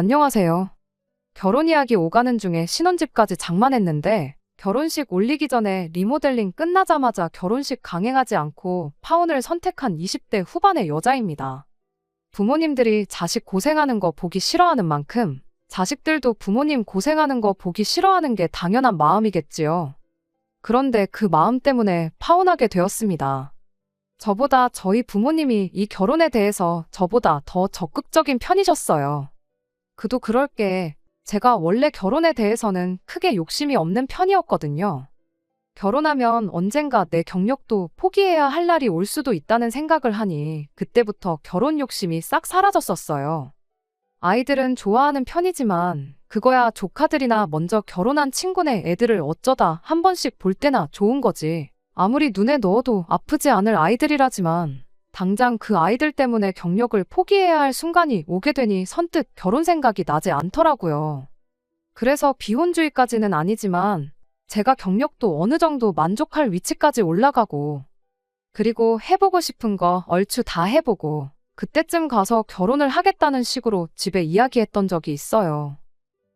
안녕하세요. 결혼 이야기 오가는 중에 신혼집까지 장만했는데 결혼식 올리기 전에 리모델링 끝나자마자 결혼식 강행하지 않고 파혼을 선택한 20대 후반의 여자입니다. 부모님들이 자식 고생하는 거 보기 싫어하는 만큼 자식들도 부모님 고생하는 거 보기 싫어하는 게 당연한 마음이겠지요. 그런데 그 마음 때문에 파혼하게 되었습니다. 저보다 저희 부모님이 이 결혼에 대해서 저보다 더 적극적인 편이셨어요. 그도 그럴 게 제가 원래 결혼에 대해서는 크게 욕심이 없는 편이었거든요. 결혼하면 언젠가 내 경력도 포기해야 할 날이 올 수도 있다는 생각을 하니 그때부터 결혼 욕심이 싹 사라졌었어요. 아이들은 좋아하는 편이지만 그거야 조카들이나 먼저 결혼한 친구네 애들을 어쩌다 한 번씩 볼 때나 좋은 거지. 아무리 눈에 넣어도 아프지 않을 아이들이라지만 당장 그 아이들 때문에 경력을 포기해야 할 순간이 오게 되니 선뜻 결혼 생각이 나지 않더라고요. 그래서 비혼주의까지는 아니지만 제가 경력도 어느 정도 만족할 위치까지 올라가고 그리고 해보고 싶은 거 얼추 다 해보고 그때쯤 가서 결혼을 하겠다는 식으로 집에 이야기했던 적이 있어요.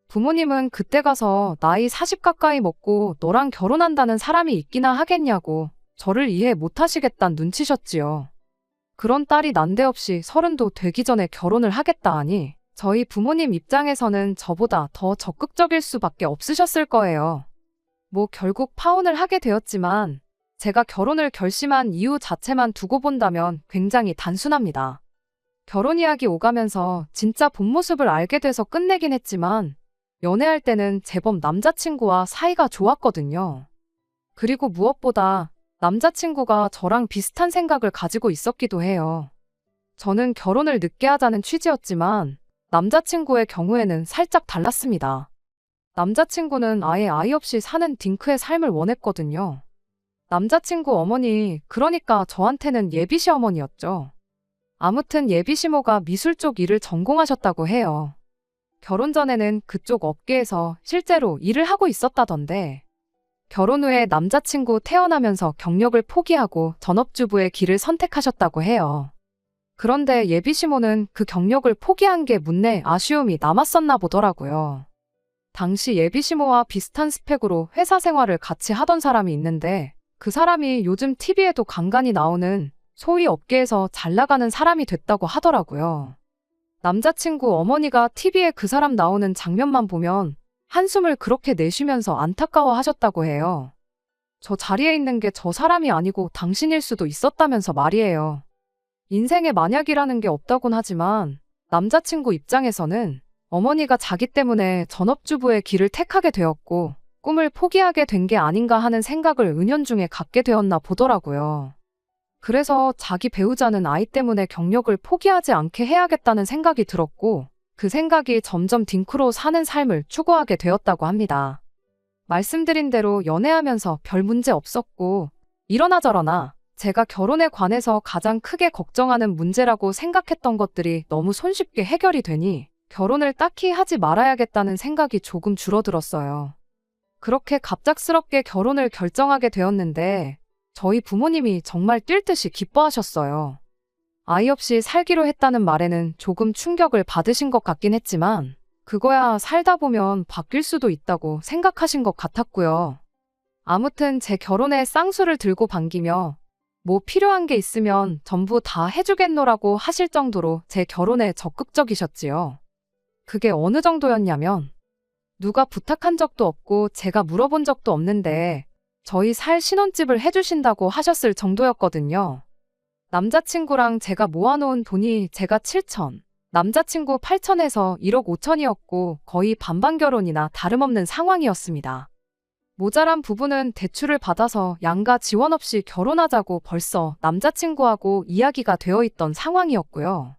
부모님은 그때 가서 나이 40 가까이 먹고 너랑 결혼한다는 사람이 있기나 하겠냐고 저를 이해 못하시겠다는 눈치셨지요. 그런 딸이 난데없이 30도 되기 전에 결혼을 하겠다 하니 저희 부모님 입장에서는 저보다 더 적극적일 수밖에 없으셨을 거예요. 뭐 결국 파혼을 하게 되었지만 제가 결혼을 결심한 이유 자체만 두고 본다면 굉장히 단순합니다. 결혼 이야기 오가면서 진짜 본 모습을 알게 돼서 끝내긴 했지만 연애할 때는 제법 남자친구와 사이가 좋았거든요. 그리고 무엇보다 남자친구가 저랑 비슷한 생각을 가지고 있었기도 해요. 저는 결혼을 늦게 하자는 취지였지만 남자친구의 경우에는 살짝 달랐습니다. 남자친구는 아예 아이 없이 사는 딩크의 삶을 원했거든요. 남자친구 어머니, 그러니까 저한테는 예비시어머니였죠. 아무튼 예비시모가 미술 쪽 일을 전공하셨다고 해요. 결혼 전에는 그쪽 업계에서 실제로 일을 하고 있었다던데 결혼 후에 남자친구 태어나면서 경력을 포기하고 전업주부의 길을 선택하셨다고 해요. 그런데 예비시모는 그 경력을 포기한 게 문내 아쉬움이 남았었나 보더라고요. 당시 예비시모와 비슷한 스펙으로 회사 생활을 같이 하던 사람이 있는데 그 사람이 요즘 TV에도 간간히 나오는 소위 업계에서 잘 나가는 사람이 됐다고 하더라고요. 남자친구 어머니가 TV에 그 사람 나오는 장면만 보면 한숨을 그렇게 내쉬면서 안타까워 하셨다고 해요. 저 자리에 있는 게 저 사람이 아니고 당신일 수도 있었다면서 말이에요. 인생에 만약이라는 게 없다곤 하지만 남자친구 입장에서는 어머니가 자기 때문에 전업주부의 길을 택하게 되었고 꿈을 포기하게 된 게 아닌가 하는 생각을 은연중에 갖게 되었나 보더라고요. 그래서 자기 배우자는 아이 때문에 경력을 포기하지 않게 해야겠다는 생각이 들었고 그 생각이 점점 딩크로 사는 삶을 추구하게 되었다고 합니다. 말씀드린 대로 연애하면서 별 문제 없었고 이러나 저러나 제가 결혼에 관해서 가장 크게 걱정하는 문제라고 생각했던 것들이 너무 손쉽게 해결이 되니 결혼을 딱히 하지 말아야겠다는 생각이 조금 줄어들었어요. 그렇게 갑작스럽게 결혼을 결정하게 되었는데 저희 부모님이 정말 뛸 듯이 기뻐하셨어요. 아이 없이 살기로 했다는 말에는 조금 충격을 받으신 것 같긴 했지만 그거야 살다 보면 바뀔 수도 있다고 생각하신 것 같았고요. 아무튼 제 결혼에 쌍수를 들고 반기며 뭐 필요한 게 있으면 전부 다 해주겠노라고 하실 정도로 제 결혼에 적극적이셨지요. 그게 어느 정도였냐면 누가 부탁한 적도 없고 제가 물어본 적도 없는데 저희 살 신혼집을 해주신다고 하셨을 정도였거든요. 남자친구랑 제가 모아놓은 돈이 제가 7천, 남자친구 8천에서 1억 5천이었고 거의 반반 결혼이나 다름없는 상황이었습니다. 모자란 부분은 대출을 받아서 양가 지원 없이 결혼하자고 벌써 남자친구하고 이야기가 되어 있던 상황이었고요.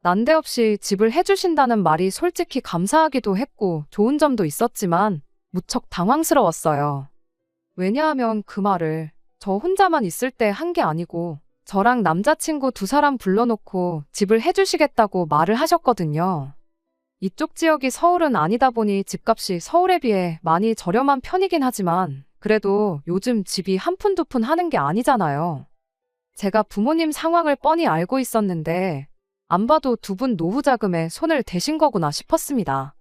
난데없이 집을 해주신다는 말이 솔직히 감사하기도 했고 좋은 점도 있었지만 무척 당황스러웠어요. 왜냐하면 그 말을 저 혼자만 있을 때 한 게 아니고 저랑 남자친구 두 사람 불러놓고 집을 해주시겠다고 말을 하셨거든요. 이쪽 지역이 서울은 아니다 보니 집값이 서울에 비해 많이 저렴한 편이긴 하지만 그래도 요즘 집이 한 푼 두 푼 하는 게 아니잖아요. 제가 부모님 상황을 뻔히 알고 있었는데 안 봐도 두 분 노후 자금에 손을 대신 거구나 싶었습니다.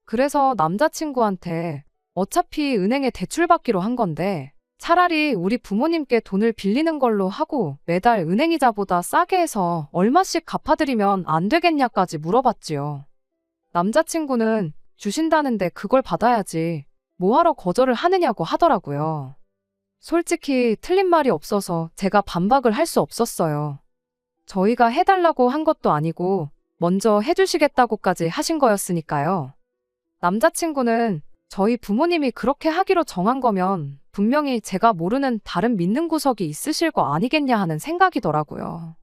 그래서 남자친구한테 어차피 은행에 대출받기로 한 건데 차라리 우리 부모님께 돈을 빌리는 걸로 하고 매달 은행이자보다 싸게 해서 얼마씩 갚아드리면 안 되겠냐까지 물어봤지요. 남자친구는 주신다는데 그걸 받아야지 뭐하러 거절을 하느냐고 하더라고요. 솔직히 틀린 말이 없어서 제가 반박을 할 수 없었어요. 저희가 해달라고 한 것도 아니고 먼저 해주시겠다고까지 하신 거였으니까요. 남자친구는 저희 부모님이 그렇게 하기로 정한 거면 분명히 제가 모르는 다른 믿는 구석이 있으실 거 아니겠냐 하는 생각이더라고요.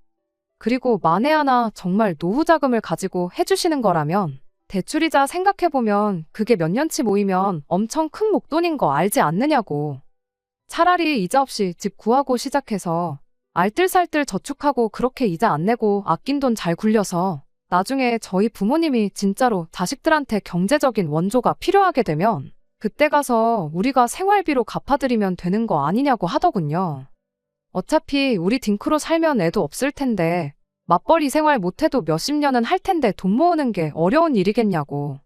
그리고 만에 하나 정말 노후 자금을 가지고 해주시는 거라면 대출이자 생각해보면 그게 몇 년치 모이면 엄청 큰 목돈인 거 알지 않느냐고. 차라리 이자 없이 집 구하고 시작해서 알뜰살뜰 저축하고 그렇게 이자 안 내고 아낀 돈 잘 굴려서 나중에 저희 부모님이 진짜로 자식들한테 경제적인 원조가 필요하게 되면 그때 가서 우리가 생활비로 갚아드리면 되는 거 아니냐고 하더군요. 어차피 우리 딩크로 살면 애도 없을 텐데 맞벌이 생활 못해도 몇십 년은 할 텐데 돈 모으는 게 어려운 일이겠냐고.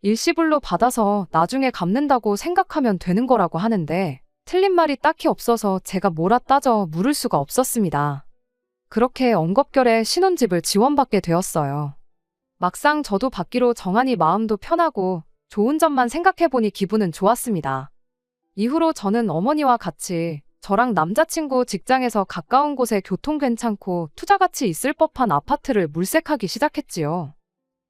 일시불로 받아서 나중에 갚는다고 생각하면 되는 거라고 하는데 틀린 말이 딱히 없어서 제가 뭐라 따져 물을 수가 없었습니다. 그렇게 엉겁결에 신혼집을 지원받게 되었어요. 막상 저도 받기로 정하니 마음도 편하고 좋은 점만 생각해보니 기분은 좋았습니다. 이후로 저는 어머니와 같이 저랑 남자친구 직장에서 가까운 곳에 교통 괜찮고 투자가치 있을 법한 아파트를 물색하기 시작했지요.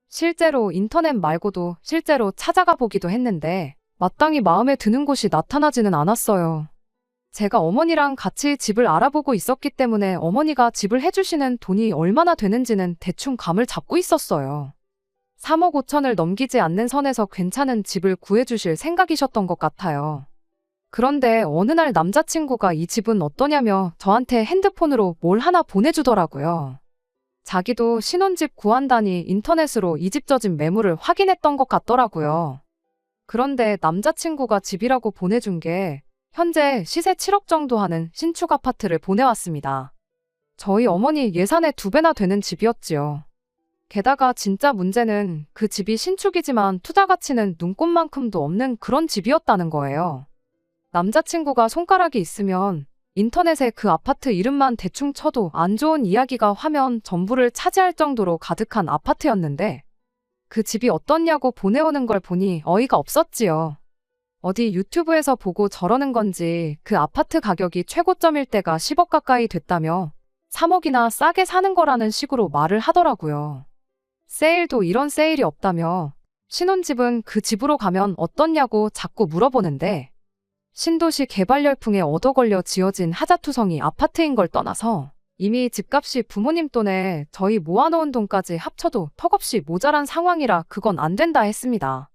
실제로 인터넷 말고도 실제로 찾아가 보기도 했는데 마땅히 마음에 드는 곳이 나타나지는 않았어요. 제가 어머니랑 같이 집을 알아보고 있었기 때문에 어머니가 집을 해주시는 돈이 얼마나 되는지는 대충 감을 잡고 있었어요. 3억 5천을 넘기지 않는 선에서 괜찮은 집을 구해주실 생각이셨던 것 같아요. 그런데 어느 날 남자친구가 이 집은 어떠냐며 저한테 핸드폰으로 뭘 하나 보내주더라고요. 자기도 신혼집 구한다니 인터넷으로 이 집 저 집 매물을 확인했던 것 같더라고요. 그런데 남자친구가 집이라고 보내준 게 현재 시세 7억 정도 하는 신축 아파트를 보내왔습니다. 저희 어머니 예산의 2배나 되는 집이었지요. 게다가 진짜 문제는 그 집이 신축이지만 투자 가치는 눈꼽만큼도 없는 그런 집이었다는 거예요. 남자친구가 손가락이 있으면 인터넷에 그 아파트 이름만 대충 쳐도 안 좋은 이야기가 화면 전부를 차지할 정도로 가득한 아파트였는데 그 집이 어떻냐고 보내오는 걸 보니 어이가 없었지요. 어디 유튜브에서 보고 저러는 건지 그 아파트 가격이 최고점일 때가 10억 가까이 됐다며 3억이나 싸게 사는 거라는 식으로 말을 하더라고요. 세일도 이런 세일이 없다며 신혼집은 그 집으로 가면 어떻냐고 자꾸 물어보는데 신도시 개발 열풍에 얻어걸려 지어진 하자투성이 아파트인 걸 떠나서 이미 집값이 부모님 돈에 저희 모아놓은 돈까지 합쳐도 턱없이 모자란 상황이라 그건 안 된다 했습니다.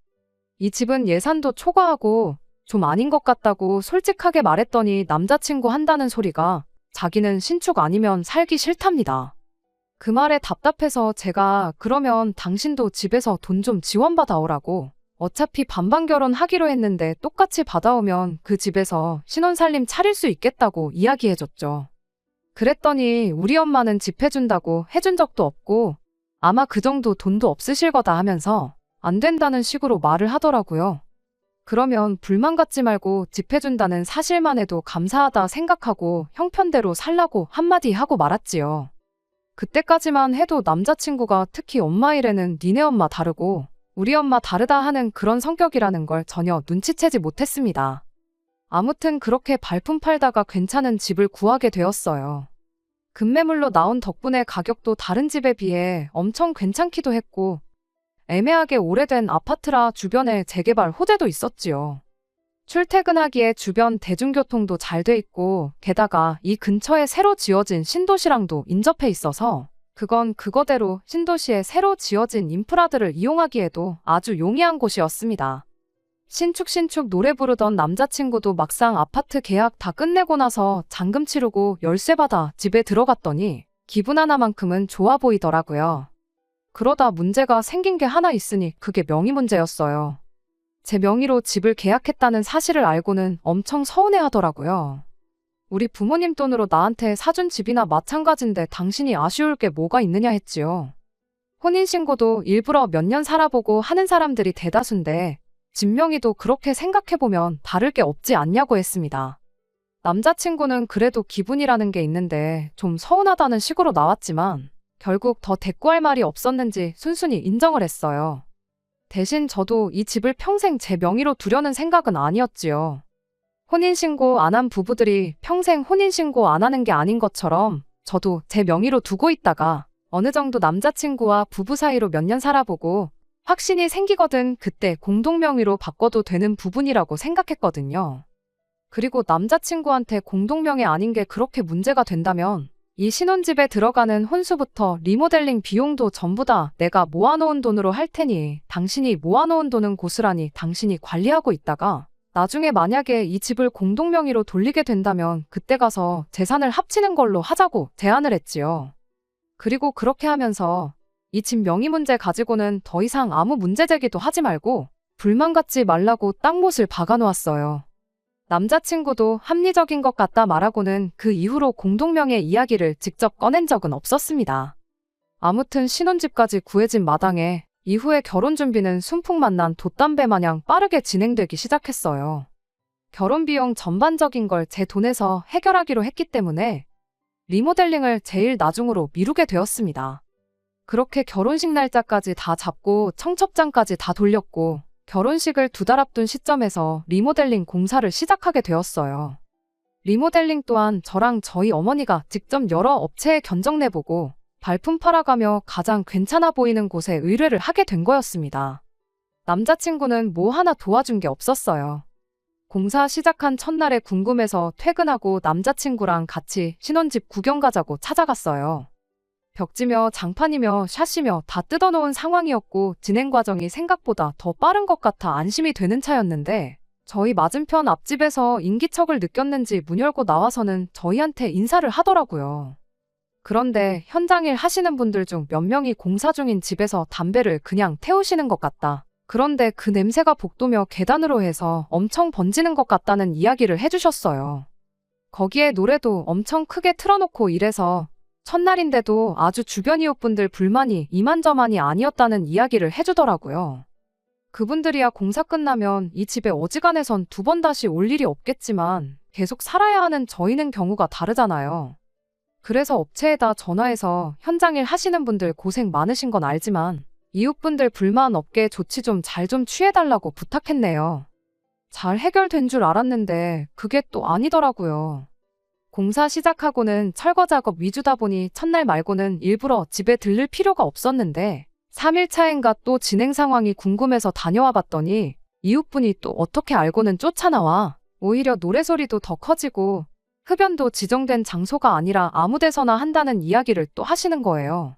이 집은 예산도 초과하고 좀 아닌 것 같다고 솔직하게 말했더니 남자친구 한다는 소리가 자기는 신축 아니면 살기 싫답니다. 그 말에 답답해서 제가 그러면 당신도 집에서 돈 좀 지원받아 오라고 어차피 반반 결혼하기로 했는데 똑같이 받아오면 그 집에서 신혼살림 차릴 수 있겠다고 이야기해줬죠. 그랬더니 우리 엄마는 집 해준다고 해준 적도 없고 아마 그 정도 돈도 없으실 거다 하면서 안 된다는 식으로 말을 하더라고요. 그러면 불만 갖지 말고 집 해준다는 사실만 해도 감사하다 생각하고 형편대로 살라고 한마디 하고 말았지요. 그때까지만 해도 남자친구가 특히 엄마 일에는 니네 엄마 다르고 우리 엄마 다르다 하는 그런 성격이라는 걸 전혀 눈치채지 못했습니다. 아무튼 그렇게 발품 팔다가 괜찮은 집을 구하게 되었어요. 급매물로 나온 덕분에 가격도 다른 집에 비해 엄청 괜찮기도 했고 애매하게 오래된 아파트라 주변에 재개발 호재도 있었지요. 출퇴근하기에 주변 대중교통도 잘 돼 있고 게다가 이 근처에 새로 지어진 신도시랑도 인접해 있어서 그건 그거대로 신도시에 새로 지어진 인프라들을 이용하기에도 아주 용이한 곳이었습니다. 신축 노래 부르던 남자친구도 막상 아파트 계약 다 끝내고 나서 잔금 치르고 열쇠 받아 집에 들어갔더니 기분 하나만큼은 좋아 보이더라고요. 그러다 문제가 생긴 게 하나 있으니 그게 명의 문제였어요. 제 명의로 집을 계약했다는 사실을 알고는 엄청 서운해하더라고요. 우리 부모님 돈으로 나한테 사준 집이나 마찬가지인데 당신이 아쉬울 게 뭐가 있느냐 했지요. 혼인신고도 일부러 몇 년 살아보고 하는 사람들이 대다수인데 진명이도 그렇게 생각해보면 다를 게 없지 않냐고 했습니다. 남자친구는 그래도 기분이라는 게 있는데 좀 서운하다는 식으로 나왔지만 결국 더 대꾸할 말이 없었는지 순순히 인정을 했어요. 대신 저도 이 집을 평생 제 명의로 두려는 생각은 아니었지요. 혼인신고 안 한 부부들이 평생 혼인신고 안 하는 게 아닌 것처럼 저도 제 명의로 두고 있다가 어느 정도 남자친구와 부부 사이로 몇 년 살아보고 확신이 생기거든 그때 공동명의로 바꿔도 되는 부분이라고 생각했거든요. 그리고 남자친구한테 공동명의 아닌 게 그렇게 문제가 된다면 이 신혼집에 들어가는 혼수부터 리모델링 비용도 전부 다 내가 모아놓은 돈으로 할 테니 당신이 모아놓은 돈은 고스란히 당신이 관리하고 있다가 나중에 만약에 이 집을 공동명의로 돌리게 된다면 그때 가서 재산을 합치는 걸로 하자고 제안을 했지요. 그리고 그렇게 하면서 이 집 명의 문제 가지고는 더 이상 아무 문제 제기도 하지 말고 불만 갖지 말라고 딱 못을 박아놓았어요. 남자친구도 합리적인 것 같다 말하고는 그 이후로 공동명의 이야기를 직접 꺼낸 적은 없었습니다. 아무튼 신혼집까지 구해진 마당에 이후에 결혼 준비는 순풍만난 돛담배 마냥 빠르게 진행되기 시작했어요. 결혼 비용 전반적인 걸 제 돈에서 해결하기로 했기 때문에 리모델링을 제일 나중으로 미루게 되었습니다. 그렇게 결혼식 날짜까지 다 잡고 청첩장까지 다 돌렸고 결혼식을 2달 앞둔 시점에서 리모델링 공사를 시작하게 되었어요. 리모델링 또한 저랑 저희 어머니가 직접 여러 업체에 견적 내보고 발품 팔아가며 가장 괜찮아 보이는 곳에 의뢰를 하게 된 거였습니다. 남자친구는 뭐 하나 도와준 게 없었어요. 공사 시작한 첫날에 궁금해서 퇴근하고 남자친구랑 같이 신혼집 구경 가자고 찾아갔어요. 벽지며 장판이며 샷이며 다 뜯어놓은 상황이었고 진행 과정이 생각보다 더 빠른 것 같아 안심이 되는 차였는데 저희 맞은편 앞집에서 인기척을 느꼈는지 문 열고 나와서는 저희한테 인사를 하더라고요. 그런데 현장일 하시는 분들 중 몇 명이 공사 중인 집에서 담배를 그냥 태우시는 것 같다. 그런데 그 냄새가 복도며 계단으로 해서 엄청 번지는 것 같다는 이야기를 해주셨어요. 거기에 노래도 엄청 크게 틀어놓고 이래서 첫날인데도 아주 주변 이웃분들 불만이 이만저만이 아니었다는 이야기를 해주더라고요. 그분들이야 공사 끝나면 이 집에 어지간해선 2번 다시 올 일이 없겠지만 계속 살아야 하는 저희는 경우가 다르잖아요. 그래서 업체에다 전화해서 현장일 하시는 분들 고생 많으신 건 알지만 이웃분들 불만 없게 조치 좀 잘 좀 취해달라고 부탁했네요. 잘 해결된 줄 알았는데 그게 또 아니더라고요. 공사 시작하고는 철거 작업 위주다 보니 첫날 말고는 일부러 집에 들를 필요가 없었는데 3일 차인가 또 진행 상황이 궁금해서 다녀와 봤더니 이웃분이 또 어떻게 알고는 쫓아나와 오히려 노래소리도 더 커지고 흡연도 지정된 장소가 아니라 아무 데서나 한다는 이야기를 또 하시는 거예요.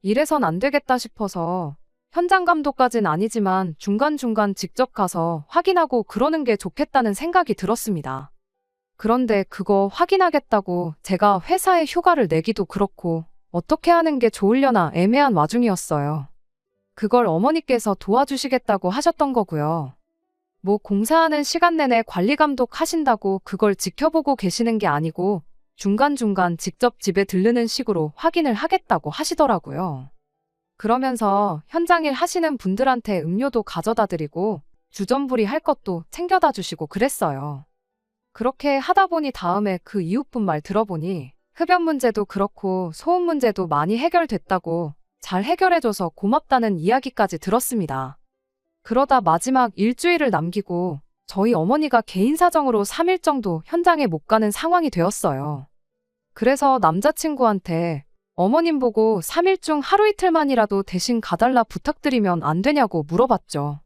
이래선 안 되겠다 싶어서 현장 감독까진 아니지만 중간중간 직접 가서 확인하고 그러는 게 좋겠다는 생각이 들었습니다. 그런데 그거 확인하겠다고 제가 회사에 휴가를 내기도 그렇고 어떻게 하는 게 좋으려나 애매한 와중이었어요. 그걸 어머니께서 도와주시겠다고 하셨던 거고요. 뭐 공사하는 시간 내내 관리 감독 하신다고 그걸 지켜보고 계시는 게 아니고 중간중간 직접 집에 들르는 식으로 확인을 하겠다고 하시더라고요. 그러면서 현장일 하시는 분들한테 음료도 가져다 드리고 주전부리 할 것도 챙겨다 주시고 그랬어요. 그렇게 하다 보니 다음에 그 이웃분 말 들어보니 흡연 문제도 그렇고 소음 문제도 많이 해결됐다고 잘 해결해줘서 고맙다는 이야기까지 들었습니다. 그러다 마지막 일주일을 남기고 저희 어머니가 개인 사정으로 3일 정도 현장에 못 가는 상황이 되었어요. 그래서 남자친구한테 어머님 보고 3일 중 하루 이틀만이라도 대신 가달라 부탁드리면 안 되냐고 물어봤죠.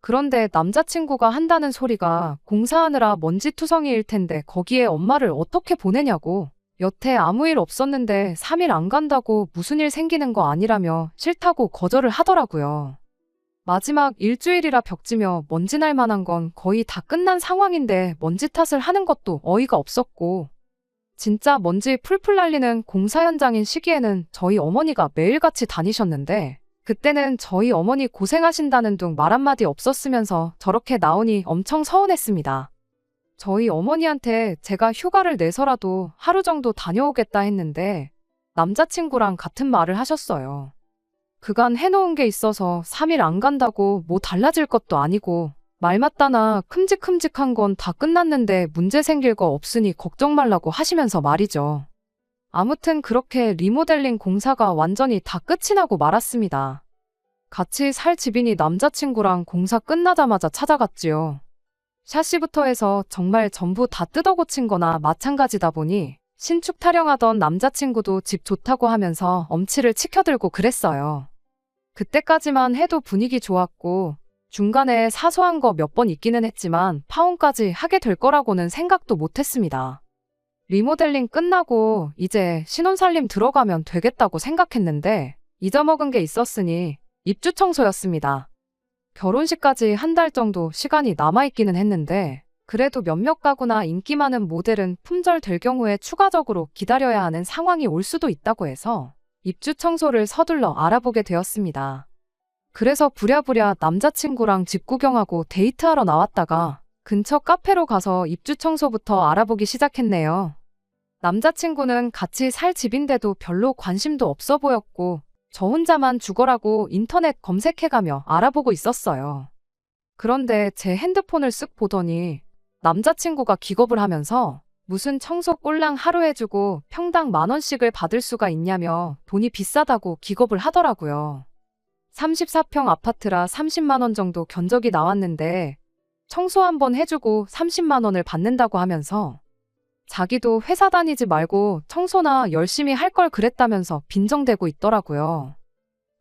그런데 남자친구가 한다는 소리가 공사하느라 먼지투성이일 텐데 거기에 엄마를 어떻게 보내냐고 여태 아무 일 없었는데 3일 안 간다고 무슨 일 생기는 거 아니라며 싫다고 거절을 하더라고요. 마지막 일주일이라 벽지며 먼지 날 만한 건 거의 다 끝난 상황인데 먼지 탓을 하는 것도 어이가 없었고 진짜 먼지 풀풀 날리는 공사 현장인 시기에는 저희 어머니가 매일같이 다니셨는데 그때는 저희 어머니 고생하신다는 둥 말 한마디 없었으면서 저렇게 나오니 엄청 서운했습니다. 저희 어머니한테 제가 휴가를 내서라도 하루 정도 다녀오겠다 했는데 남자친구랑 같은 말을 하셨어요. 그간 해놓은 게 있어서 3일 안 간다고 뭐 달라질 것도 아니고 말 맞다나 큼직큼직한 건 다 끝났는데 문제 생길 거 없으니 걱정 말라고 하시면서 말이죠. 아무튼 그렇게 리모델링 공사가 완전히 다 끝이 나고 말았습니다. 같이 살 집이니 남자친구랑 공사 끝나자마자 찾아갔지요. 샤시부터 해서 정말 전부 다 뜯어고친 거나 마찬가지다 보니 신축 타령하던 남자친구도 집 좋다고 하면서 엄치를 치켜들고 그랬어요. 그때까지만 해도 분위기 좋았고 중간에 사소한 거 몇 번 있기는 했지만 파혼까지 하게 될 거라고는 생각도 못했습니다. 리모델링 끝나고 이제 신혼살림 들어가면 되겠다고 생각했는데 잊어먹은 게 있었으니 입주 청소였습니다. 결혼식까지 한 달 정도 시간이 남아있기는 했는데 그래도 몇몇 가구나 인기 많은 모델은 품절 될 경우에 추가적으로 기다려야 하는 상황이 올 수도 있다고 해서 입주 청소를 서둘러 알아보게 되었습니다. 그래서 부랴부랴 남자친구랑 집 구경하고 데이트하러 나왔다가 근처 카페로 가서 입주 청소부터 알아보기 시작했네요. 남자친구는 같이 살 집인데도 별로 관심도 없어 보였고 저 혼자만 죽어라고 인터넷 검색해가며 알아보고 있었어요. 그런데 제 핸드폰을 쓱 보더니 남자친구가 기겁을 하면서 무슨 청소 꼴랑 하루 해주고 평당 10,000원씩을 받을 수가 있냐며 돈이 비싸다고 기겁을 하더라고요. 34평 아파트라 30만 원 정도 견적이 나왔는데 청소 한번 해주고 30만 원을 받는다고 하면서 자기도 회사 다니지 말고 청소나 열심히 할 걸 그랬다면서 빈정대고 있더라고요.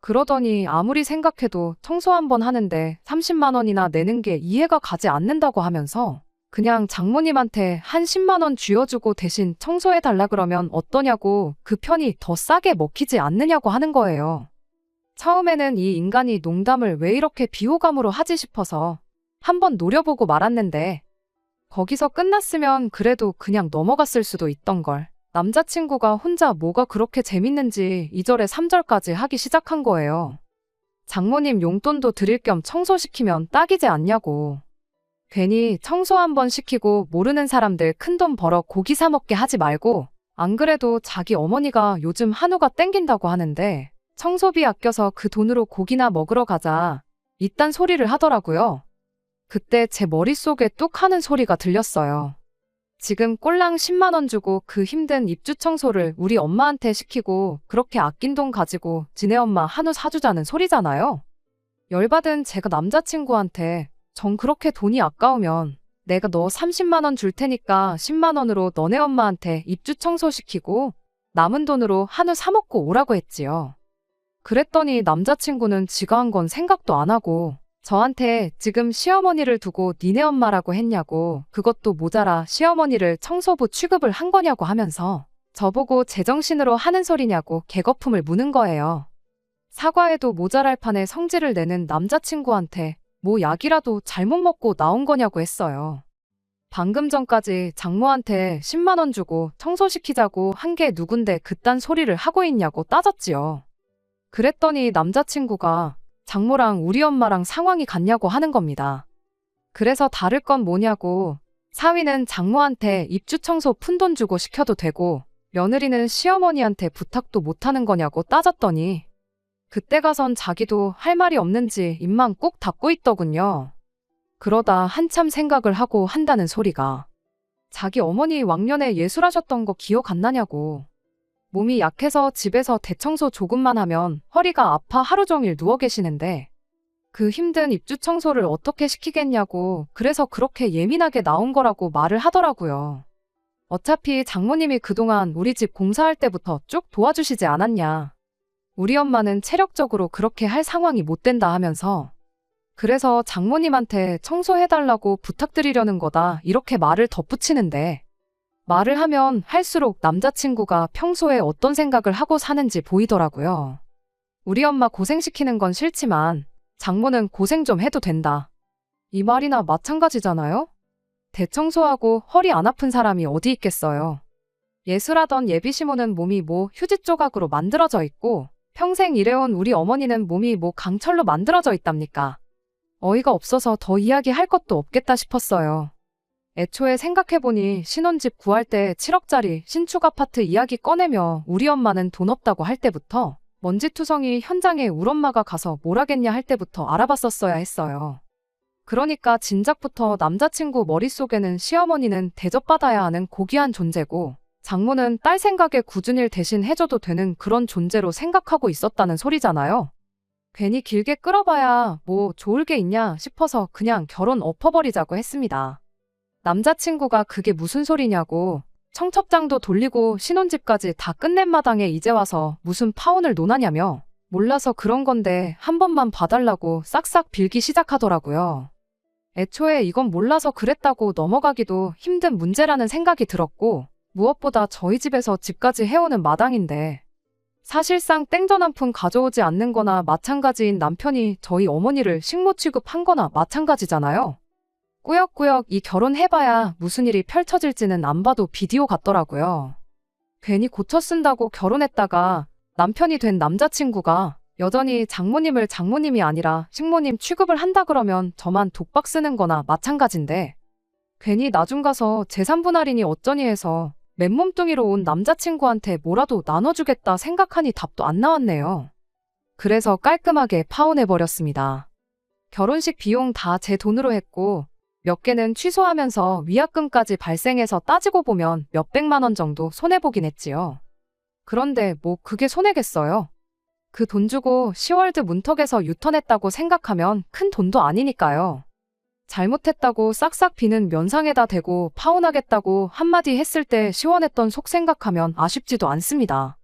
그러더니 아무리 생각해도 청소 한번 하는데 30만 원이나 내는 게 이해가 가지 않는다고 하면서 그냥 장모님한테 한 10만 원 쥐어주고 대신 청소해달라 그러면 어떠냐고 그 편이 더 싸게 먹히지 않느냐고 하는 거예요. 처음에는 이 인간이 농담을 왜 이렇게 비호감으로 하지 싶어서 한번 노려보고 말았는데 거기서 끝났으면 그래도 그냥 넘어갔을 수도 있던 걸. 남자친구가 혼자 뭐가 그렇게 재밌는지 2절에 3절까지 하기 시작한 거예요. 장모님 용돈도 드릴 겸 청소시키면 딱이지 않냐고. 괜히 청소 한번 시키고 모르는 사람들 큰돈 벌어 고기 사 먹게 하지 말고 안 그래도 자기 어머니가 요즘 한우가 땡긴다고 하는데 청소비 아껴서 그 돈으로 고기나 먹으러 가자. 이딴 소리를 하더라고요. 그때 제 머릿속에 뚝 하는 소리가 들렸어요. 지금 꼴랑 10만 원 주고 그 힘든 입주 청소를 우리 엄마한테 시키고 그렇게 아낀 돈 가지고 지네 엄마 한우 사주자는 소리잖아요. 열받은 제가 남자친구한테 전 그렇게 돈이 아까우면 내가 너 30만 원 줄 테니까 10만 원으로 너네 엄마한테 입주 청소시키고 남은 돈으로 한우 사 먹고 오라고 했지요. 그랬더니 남자친구는 지가 한 건 생각도 안 하고 저한테 지금 시어머니를 두고 니네 엄마라고 했냐고 그것도 모자라 시어머니를 청소부 취급을 한 거냐고 하면서 저보고 제정신으로 하는 소리냐고 개거품을 무는 거예요. 사과해도 모자랄 판에 성질을 내는 남자친구한테 뭐 약이라도 잘못 먹고 나온 거냐고 했어요. 방금 전까지 장모한테 10만 원 주고 청소시키자고 한 게 누군데 그딴 소리를 하고 있냐고 따졌지요. 그랬더니 남자친구가 장모랑 우리 엄마랑 상황이 같냐고 하는 겁니다. 그래서 다를 건 뭐냐고 사위는 장모한테 입주 청소 푼돈 주고 시켜도 되고 며느리는 시어머니한테 부탁도 못하는 거냐고 따졌더니 그때 가선 자기도 할 말이 없는지 입만 꾹 닫고 있더군요. 그러다 한참 생각을 하고 한다는 소리가 자기 어머니 왕년에 예술하셨던 거 기억 안 나냐고. 몸이 약해서 집에서 대청소 조금만 하면 허리가 아파 하루 종일 누워 계시는데 그 힘든 입주 청소를 어떻게 시키겠냐고 그래서 그렇게 예민하게 나온 거라고 말을 하더라고요. 어차피 장모님이 그동안 우리 집 공사할 때부터 쭉 도와주시지 않았냐. 우리 엄마는 체력적으로 그렇게 할 상황이 못 된다 하면서 그래서 장모님한테 청소해달라고 부탁드리려는 거다 이렇게 말을 덧붙이는데 말을 하면 할수록 남자친구가 평소에 어떤 생각을 하고 사는지 보이더라고요. 우리 엄마 고생시키는 건 싫지만 장모는 고생 좀 해도 된다. 이 말이나 마찬가지잖아요? 대청소하고 허리 안 아픈 사람이 어디 있겠어요. 예술하던 예비시모는 몸이 뭐 휴지 조각으로 만들어져 있고 평생 일해온 우리 어머니는 몸이 뭐 강철로 만들어져 있답니까? 어이가 없어서 더 이야기할 것도 없겠다 싶었어요. 애초에 생각해보니 신혼집 구할 때 7억짜리 신축 아파트 이야기 꺼내며 우리 엄마는 돈 없다고 할 때부터 먼지투성이 현장에 울 엄마가 가서 뭘 하겠냐 할 때부터 알아봤었어야 했어요. 그러니까 진작부터 남자친구 머릿속에는 시어머니는 대접받아야 하는 고귀한 존재고 장모는 딸 생각에 굳은 일 대신 해줘도 되는 그런 존재로 생각하고 있었다는 소리잖아요. 괜히 길게 끌어봐야 뭐 좋을 게 있냐 싶어서 그냥 결혼 엎어버리자고 했습니다. 남자친구가 그게 무슨 소리냐고 청첩장도 돌리고 신혼집까지 다 끝낸 마당에 이제 와서 무슨 파혼을 논하냐며 몰라서 그런 건데 한 번만 봐달라고 싹싹 빌기 시작하더라고요. 애초에 이건 몰라서 그랬다고 넘어가기도 힘든 문제라는 생각이 들었고 무엇보다 저희 집에서 집까지 해오는 마당인데 사실상 땡전 한 푼 가져오지 않는 거나 마찬가지인 남편이 저희 어머니를 식모 취급한 거나 마찬가지잖아요. 꾸역꾸역 이 결혼해봐야 무슨 일이 펼쳐질지는 안 봐도 비디오 같더라고요. 괜히 고쳐 쓴다고 결혼했다가 남편이 된 남자친구가 여전히 장모님을 장모님이 아니라 식모님 취급을 한다 그러면 저만 독박 쓰는 거나 마찬가지인데 괜히 나중 가서 재산분 할인이 어쩌니 해서 맨몸뚱이로 온 남자친구한테 뭐라도 나눠주겠다 생각하니 답도 안 나왔네요. 그래서 깔끔하게 파혼해버렸습니다. 결혼식 비용 다 제 돈으로 했고 몇 개는 취소하면서 위약금까지 발생해서 따지고 보면 몇백만 원 정도 손해보긴 했지요. 그런데 뭐 그게 손해겠어요? 그 돈 주고 시월드 문턱에서 유턴했다고 생각하면 큰 돈도 아니니까요. 잘못했다고 싹싹 비는 면상에다 대고 파혼하겠다고 한마디 했을 때 시원했던 속 생각하면 아쉽지도 않습니다.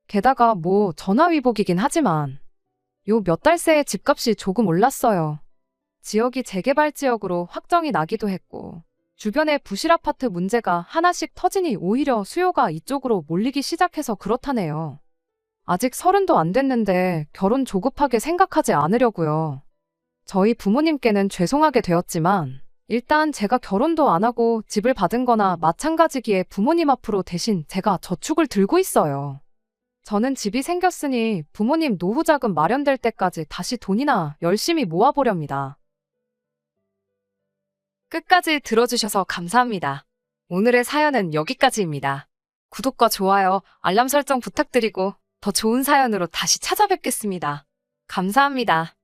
게다가 뭐 전화위복이긴 하지만 요 몇 달 새에 집값이 조금 올랐어요. 지역이 재개발 지역으로 확정이 나기도 했고 주변에 부실 아파트 문제가 하나씩 터지니 오히려 수요가 이쪽으로 몰리기 시작해서 그렇다네요. 아직 30도 안 됐는데 결혼 조급하게 생각하지 않으려고요. 저희 부모님께는 죄송하게 되었지만 일단 제가 결혼도 안 하고 집을 받은 거나 마찬가지기에 부모님 앞으로 대신 제가 저축을 들고 있어요. 저는 집이 생겼으니 부모님 노후 자금 마련될 때까지 다시 돈이나 열심히 모아보렵니다. 끝까지 들어주셔서 감사합니다. 오늘의 사연은 여기까지입니다. 구독과 좋아요, 알람 설정 부탁드리고 더 좋은 사연으로 다시 찾아뵙겠습니다. 감사합니다.